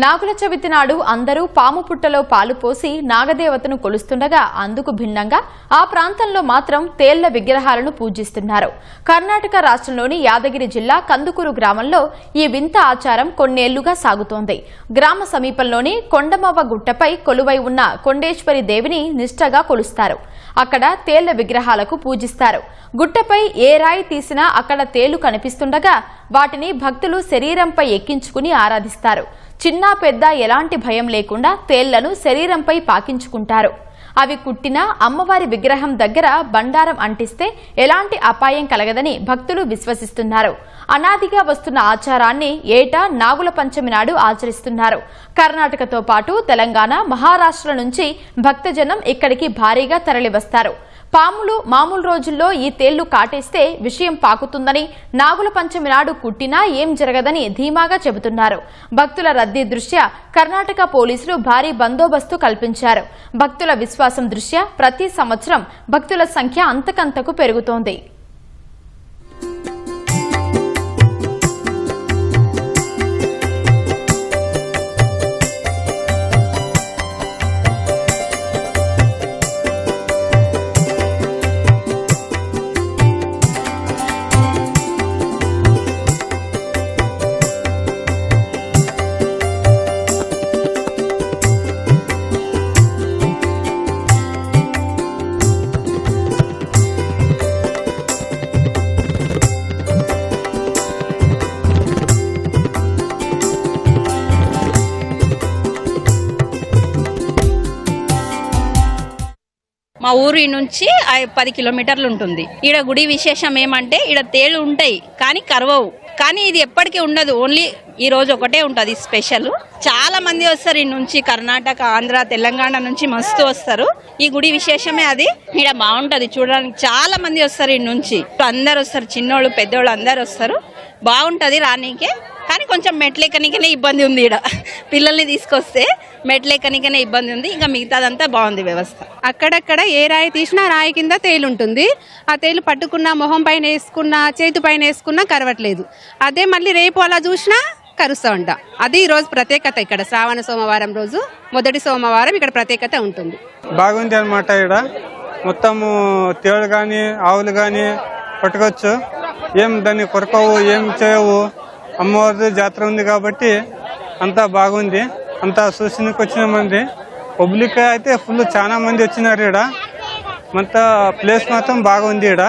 నాగుల చవితి నాడు అందరూ పాము పుట్టలో పాలు పోసి నాగదేవతను కొలుస్తుండగా అందుకు భిన్నంగా ఆ ప్రాంతంలో మాత్రం తేళ్ల విగ్రహాలను పూజిస్తున్నారు. కర్ణాటక రాష్ట్రంలోని యాదగిరి జిల్లా కందుకూరు గ్రామంలో ఈ వింత ఆచారం కొన్నేళ్లుగా సాగుతోంది. గ్రామ సమీపంలోని కొండమవ్వ గుట్టపై కొలువై ఉన్న కొండేశ్వరి దేవిని నిష్ఠగా కొలుస్తారు. అక్కడ తేళ్ల విగ్రహాలకు పూజిస్తారు. గుట్టపై ఏ రాయి తీసినా అక్కడ తేళ్లు కనిపిస్తుండగా వాటిని భక్తులు శరీరంపై ఎక్కించుకుని ఆరాధిస్తారు. చిన్న పెద్ద ఎలాంటి భయం లేకుండా తేళ్లను శరీరంపై పాకించుకుంటారు. అవి కుట్టినా అమ్మవారి విగ్రహం దగ్గర బండారం అంటిస్తే ఎలాంటి అపాయం కలగదని భక్తులు విశ్వసిస్తున్నారు. అనాదిగా వస్తున్న ఆచారాన్ని ఏటా నాగుల పంచమి నాడు ఆచరిస్తున్నారు. కర్ణాటకతో పాటు తెలంగాణ, మహారాష్ట్ర నుంచి భక్తజనం ఇక్కడికి భారీగా తరలివస్తారు. పాములు మామూలు రోజుల్లో ఈ తేళ్లు కాటేస్తే విషయం పాకుతుందని, నాగుల పంచమి నాడు కుట్టినా ఏం జరగదని ధీమాగా చెబుతున్నారు. భక్తుల రద్దీ దృష్ట్యా కర్ణాటక పోలీసులు భారీ బందోబస్తు కల్పించారు. భక్తుల విశ్వాసం దృష్ట్యా ప్రతి సంవత్సరం భక్తుల సంఖ్య అంతకంతకు పెరుగుతోంది. మా ఊరి నుంచి 10 కిలోమీటర్లు ఉంటుంది. ఈడ గుడి విశేషం ఏమంటే ఈడ తేళ్లు ఉంటాయి కానీ కరవవు. కానీ ఇది ఎప్పటికీ ఉండదు, ఓన్లీ ఈ రోజు ఒకటే ఉంటుంది స్పెషల్. చాలా మంది వస్తారు ఈ నుంచి, కర్ణాటక, ఆంధ్ర, తెలంగాణ నుంచి మస్తు వస్తారు. ఈ గుడి విశేషమే అది. ఈడ బాగుంటది చూడడానికి, చాలా మంది వస్తారు ఈ నుంచి. అందరు వస్తారు, చిన్నోళ్ళు పెద్దోళ్ళు అందరు వస్తారు. బాగుంటది రానీకే. కానీ కొంచెం మెట్లెక్కనికనే ఇబ్బంది ఉంది. ఈడ పిల్లల్ని తీసుకొస్తే మెట్లెక్కనికనే ఇబ్బంది ఉంది. ఇంకా మిగతాదంతా బాగుంది వ్యవస్థ. అక్కడక్కడ ఏ రాయి తీసినా రాయి కింద తేలు ఉంటుంది. ఆ తేలు పట్టుకున్న మొహం పైన వేసుకున్న, చేతి పైన వేసుకున్నా కరవట్లేదు. అదే మళ్ళీ రేపు అలా చూసినా కరుస్తూ ఉంటా. అది ఈ రోజు ప్రత్యేకత. ఇక్కడ శ్రావణ సోమవారం రోజు మొదటి సోమవారం ఇక్కడ ప్రత్యేకత ఉంటుంది. బాగుంది అనమాట. ఇక్కడ మొత్తము తేలు కానీ ఆవులు కానీ పట్టుకోవచ్చు. ఏం దాన్ని కొరకవు, ఏం చేయవు. అమ్మవారి జాతర ఉంది కాబట్టి అంతా బాగుంది. అంతా చూసినకి వచ్చిన మంది పబ్లిక్ అయితే ఫుల్ చాలా మంది వచ్చినారు. ఇక్కడ మొత్తం ప్లేస్ మాత్రం బాగుంది. ఇక్కడ